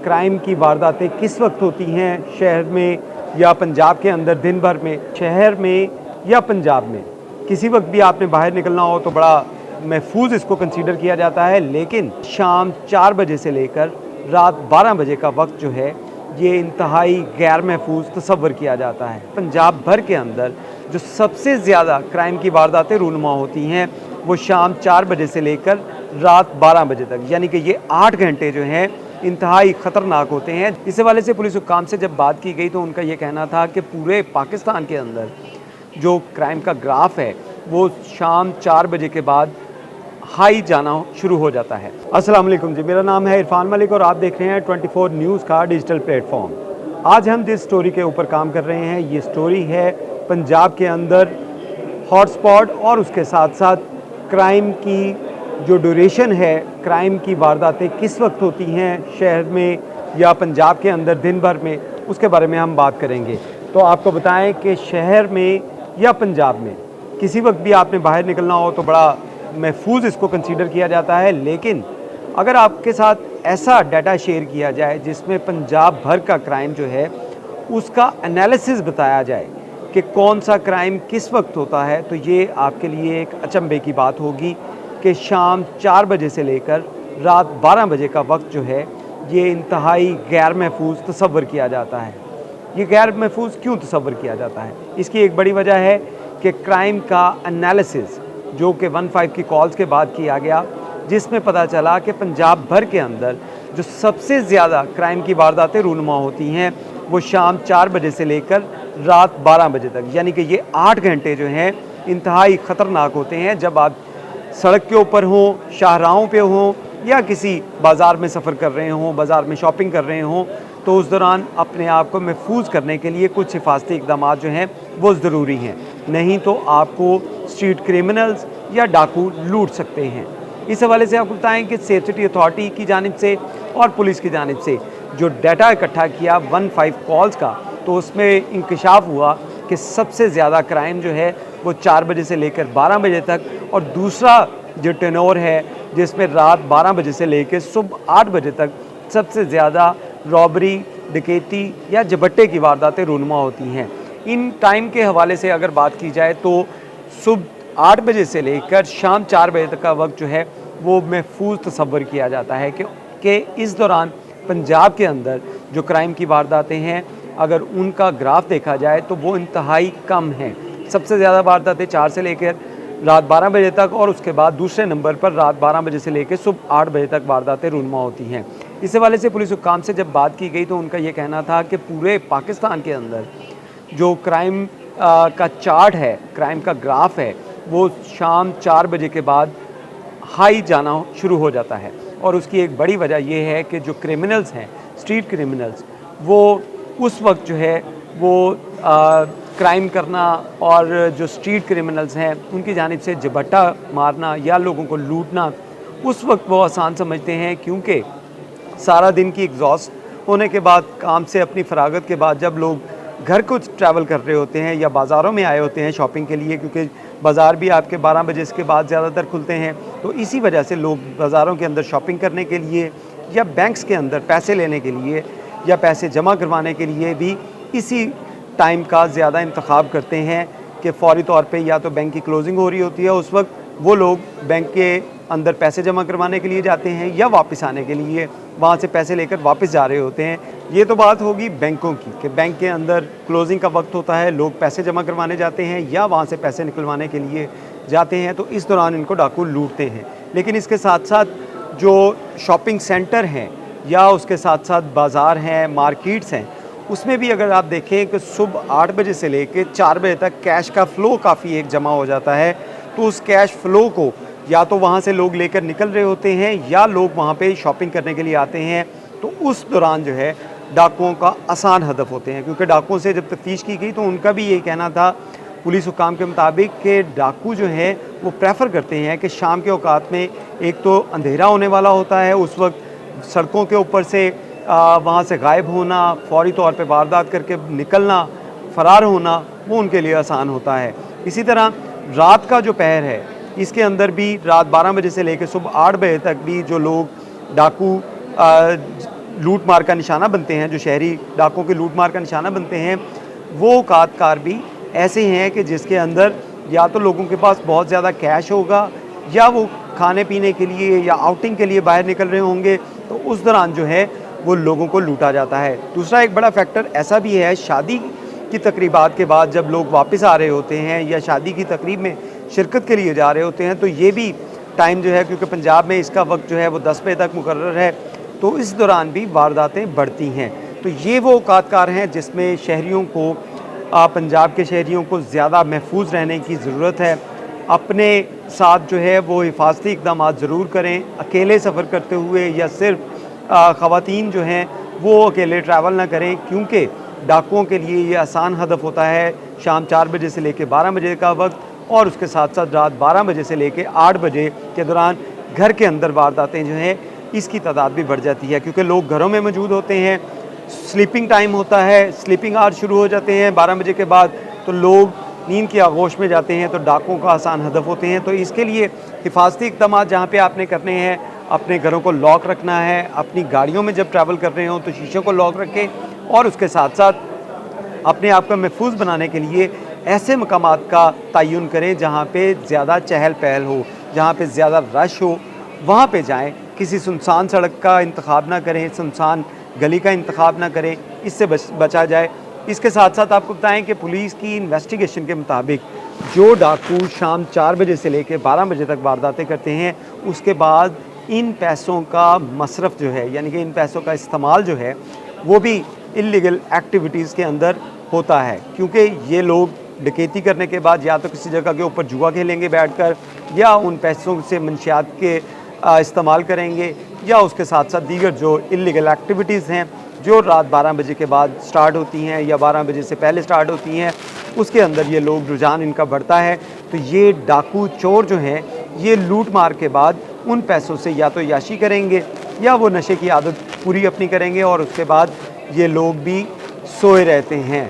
Crime की वारदातें किस वक्त होती हैं शहर में या पंजाब के अंदर दिन भर में, शहर में या पंजाब में। किसी वक्त भी आपने बाहर निकलना हो तो बड़ा महफूज इसको कंसीडर किया जाता है, लेकिन शाम 4 बजे से लेकर रात 12 बजे का वक्त जो है ये इंतहाई गैर महफूज तस्वर किया जाता है। पंजाब भर के अंदर जो सबसे ज़्यादा क्राइम की वारदातें रूनुमा होती हैं वो शाम 4 बजे से लेकर रात 12 बजे तक, यानी कि ये 8 घंटे जो हैं इंतहाई ख़तरनाक होते हैं। इस हवाले से पुलिस हुक्काम से जब बात की गई तो उनका ये कहना था कि पूरे पाकिस्तान के अंदर जो क्राइम का ग्राफ है वो शाम 4 बजे के बाद हाई जाना शुरू हो जाता है। अस्सलाम वालेकुम जी, मेरा नाम है इरफान मलिक और आप देख रहे हैं 24 न्यूज़ का डिजिटल प्लेटफॉर्म। आज हम जिस स्टोरी के ऊपर काम कर रहे हैं ये स्टोरी है पंजाब के अंदर हॉटस्पॉट और उसके साथ साथ क्राइम की जो ड्यूरेशन है, क्राइम की वारदातें किस वक्त होती हैं शहर में या पंजाब के अंदर दिन भर में, उसके बारे में हम बात करेंगे। तो आपको बताएं कि शहर में या पंजाब में किसी वक्त भी आपने बाहर निकलना हो तो बड़ा महफूज इसको कंसीडर किया जाता है, लेकिन अगर आपके साथ ऐसा डाटा शेयर किया जाए जिसमें पंजाब भर का क्राइम जो है उसका एनालिसिस बताया जाए कि कौन सा क्राइम किस वक्त होता है, तो ये आपके लिए एक अचंभे की बात होगी कि शाम 4 बजे से लेकर रात 12 बजे का वक्त जो है ये इंतहाई गैर महफूज तस्वर किया जाता है। ये गैर महफूज क्यों तस्वर किया जाता है? इसकी एक बड़ी वजह है कि क्राइम का एनालिसिस जो कि 15 की कॉल्स के बाद किया गया, जिसमें पता चला कि पंजाब भर के अंदर जो सबसे ज़्यादा क्राइम की वारदातें रूनुमा होती हैं वो शाम 4 बजे से लेकर रात 12 बजे तक, यानी कि ये 8 घंटे जो हैं इंतहाई ख़तरनाक होते हैं। जब आप सड़क के ऊपर हों, शाहराहों पे हों या किसी बाज़ार में सफ़र कर रहे हों, बाज़ार में शॉपिंग कर रहे हों, तो उस दौरान अपने आप को महफूज करने के लिए कुछ हिफाजती इक़दाम जो हैं वो ज़रूरी हैं, नहीं तो आपको स्ट्रीट क्रिमिनल्स या डाकू लूट सकते हैं। इस हवाले से आपको बताएं कि सेफ सिटी अथॉरिटी की जानिब से और पुलिस की जानिब से जो डाटा इकट्ठा किया 15 कॉल्स का, तो उसमें इंकशाफ हुआ कि सबसे ज़्यादा क्राइम जो है वो 4 बजे से लेकर 12 बजे तक, और दूसरा जो टेनोर है जिसमें रात 12 बजे से लेकर सुबह 8 बजे तक सबसे ज़्यादा रॉबरी, डकैती या झपट्टे की वारदातें रूनुमा होती हैं। इन टाइम के हवाले से अगर बात की जाए तो सुबह 8 बजे से लेकर शाम 4 बजे तक का वक्त जो है वो महफूज तस्वर किया जाता है कि इस दौरान पंजाब के अंदर जो क्राइम की वारदातें हैं अगर उनका ग्राफ देखा जाए तो वो इंतहाई कम है। सबसे ज़्यादा वारदातें 4 से लेकर रात 12 बजे तक, और उसके बाद दूसरे नंबर पर रात 12 बजे से लेकर सुबह 8 बजे तक वारदातें रूनुमा होती हैं। इस हवाले से पुलिस हुक्काम से जब बात की गई तो उनका ये कहना था कि पूरे पाकिस्तान के अंदर जो क्राइम का चार्ट है, क्राइम का ग्राफ है, वो शाम 4 बजे के बाद हाई जाना शुरू हो जाता है। और उसकी एक बड़ी वजह यह है कि जो क्रिमिनल्स हैं, स्ट्रीट क्रिमिनल्स, वो उस वक्त जो है वो क्राइम करना, और जो स्ट्रीट क्रिमिनल्स हैं उनकी जानिब से झपट्टा मारना या लोगों को लूटना उस वक्त वो आसान समझते हैं, क्योंकि सारा दिन की एग्जॉस्ट होने के बाद, काम से अपनी फरागत के बाद जब लोग घर को ट्रैवल कर रहे होते हैं या बाज़ारों में आए होते हैं शॉपिंग के लिए, क्योंकि बाज़ार भी आपके 12 बजे के बाद ज़्यादातर खुलते हैं, तो इसी वजह से लोग बाज़ारों के अंदर शॉपिंग करने के लिए या बैंक्स के अंदर पैसे लेने के लिए या पैसे जमा करवाने के लिए भी इसी टाइम का ज़्यादा इंतखाब करते हैं कि फ़ौरी तौर पे या तो बैंक की क्लोजिंग हो रही होती है, उस वक्त वो लोग बैंक के अंदर पैसे जमा करवाने के लिए जाते हैं या वापस आने के लिए वहाँ से पैसे लेकर वापस जा रहे होते हैं। ये तो बात होगी बैंकों की कि बैंक के अंदर क्लोजिंग का वक्त होता है, लोग पैसे जमा करवाने जाते हैं या वहाँ से पैसे निकलवाने के लिए जाते हैं, तो इस दौरान इनको डाकू लूटते हैं। लेकिन इसके साथ साथ जो शॉपिंग सेंटर हैं या उसके साथ साथ बाज़ार हैं, मार्केट्स हैं, उसमें भी अगर आप देखें कि सुबह 8 बजे से लेकर 4 बजे तक कैश का फ़्लो काफ़ी एक जमा हो जाता है, तो उस कैश फ़्लो को या तो वहाँ से लोग लेकर निकल रहे होते हैं या लोग वहाँ पे शॉपिंग करने के लिए आते हैं, तो उस दौरान जो है डाकुओं का आसान हदफ होते हैं। क्योंकि डाकुओं से जब तफ्तीश की गई तो उनका भी ये कहना था पुलिस हुक्काम के मुताबिक कि डाकू जो है वो प्रेफर करते हैं कि शाम के औकात में एक तो अंधेरा होने वाला होता है, उस वक्त सड़कों के ऊपर से वहाँ से गायब होना, फौरी तौर पे वारदात करके निकलना, फ़रार होना, वो उनके लिए आसान होता है। इसी तरह रात का जो पहर है इसके अंदर भी रात 12 बजे से लेकर सुबह 8 बजे तक भी जो लोग डाकू लूट मार का निशाना बनते हैं, जो शहरी डाकों के लूट मार का निशाना बनते हैं, वो औकातकार भी ऐसे हैं कि जिसके अंदर या तो लोगों के पास बहुत ज़्यादा कैश होगा या वो खाने पीने के लिए या आउटिंग के लिए बाहर निकल रहे होंगे, तो उस दौरान जो है वो लोगों को लूटा जाता है। दूसरा एक बड़ा फैक्टर ऐसा भी है, शादी की तकरीबात के बाद जब लोग वापस आ रहे होते हैं या शादी की तकरीब में शिरकत के लिए जा रहे होते हैं, तो ये भी टाइम जो है, क्योंकि पंजाब में इसका वक्त जो है वो 10 बजे तक मुकर्रर है, तो इस दौरान भी वारदातें बढ़ती हैं। तो ये वो औकातकार हैं जिसमें शहरियों को पंजाब के शहरियों को ज़्यादा महफूज रहने की ज़रूरत है। अपने साथ जो है वो हिफाजती इक़दाम ज़रूर करें, अकेले सफ़र करते हुए या सिर्फ ख़वातीन जो हैं वो अकेले ट्रैवल ना करें, क्योंकि डाकुओं के लिए ये आसान हदफ होता है शाम 4 बजे से लेकर 12 बजे का वक्त, और उसके साथ साथ रात 12 बजे से लेकर 8 बजे के दौरान घर के अंदर वारदातें जो हैं इसकी तादाद भी बढ़ जाती है, क्योंकि लोग घरों में मौजूद होते हैं, स्लीपिंग टाइम होता है, स्लीपिंग आवर शुरू हो जाते हैं 12 बजे के बाद, तो लोग नींद की आगोश में जाते हैं, तो डाकुओं का आसान हदफ होते हैं। तो इसके लिए हिफाजती इक़दाम जहाँ पे आपने करने हैं, अपने घरों को लॉक रखना है, अपनी गाड़ियों में जब ट्रैवल कर रहे हों तो शीशों को लॉक रखें, और उसके साथ साथ अपने आप को महफूज बनाने के लिए ऐसे मकामात का तयन करें जहाँ पे ज़्यादा चहल पहल हो, जहाँ पे ज़्यादा रश हो, वहाँ पे जाएं। किसी सुनसान सड़क का इंतखाब ना करें, सुनसान गली का इंतखाब ना करें, इससे बचा जाए। इसके साथ साथ आपको बताएं कि पुलिस की इन्वेस्टिगेशन के मुताबिक जो डाकू शाम 4 बजे से लेकर 12 बजे तक वारदातें करते हैं, उसके बाद इन पैसों का मसरफ़ जो है, यानी कि इन पैसों का इस्तेमाल जो है वो भी इल्लीगल एक्टिविटीज़ के अंदर होता है, क्योंकि ये लोग डकैती करने के बाद या तो किसी जगह के ऊपर जुआ खेलेंगे बैठकर, या उन पैसों से मंशियात के इस्तेमाल करेंगे, या उसके साथ साथ दीगर जो इल्लीगल एक्टिविटीज़ हैं जो रात 12 बजे के बाद स्टार्ट होती हैं या 12 बजे से पहले स्टार्ट होती हैं, उसके अंदर ये लोग रुझान इनका बढ़ता है। तो ये डाकू चोर जो हैं ये लूट मार के बाद उन पैसों से या तो याशी करेंगे या वो नशे की आदत पूरी अपनी करेंगे, और उसके बाद ये लोग भी सोए रहते हैं।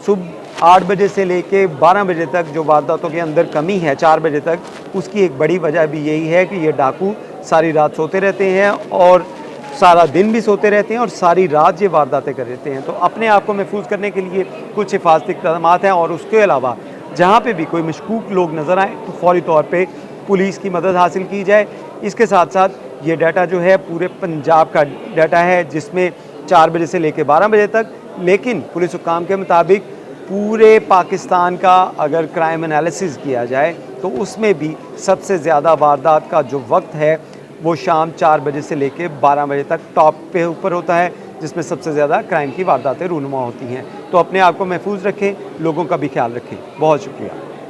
सुबह 8 बजे से लेके 12 बजे तक जो वारदातों के अंदर कमी है 4 बजे तक, उसकी एक बड़ी वजह भी यही है कि ये डाकू सारी रात सोते रहते हैं और सारा दिन भी सोते रहते हैं और सारी रात ये वारदातें कर देते हैं। तो अपने आप को महफूज करने के लिए कुछ हिफाजती इक़दाम हैं, और उसके अलावा जहाँ पे भी कोई मशकूक लोग नज़र आएँ तो फ़ौरी तौर पे पुलिस की मदद हासिल की जाए। इसके साथ साथ ये डाटा जो है पूरे पंजाब का डाटा है, जिसमें 4 बजे से लेकर 12 बजे तक, लेकिन पुलिस हुक्काम के मुताबिक पूरे पाकिस्तान का अगर क्राइम एनालिसिस किया जाए तो उसमें भी सबसे ज़्यादा वारदात का जो वक्त है वो शाम 4 बजे से लेकर 12 बजे तक टॉप पे ऊपर होता है, जिसमें सबसे ज़्यादा क्राइम की वारदातें रूनुमा होती हैं। तो अपने आप को महफूज रखें, लोगों का भी ख्याल रखें। बहुत शुक्रिया।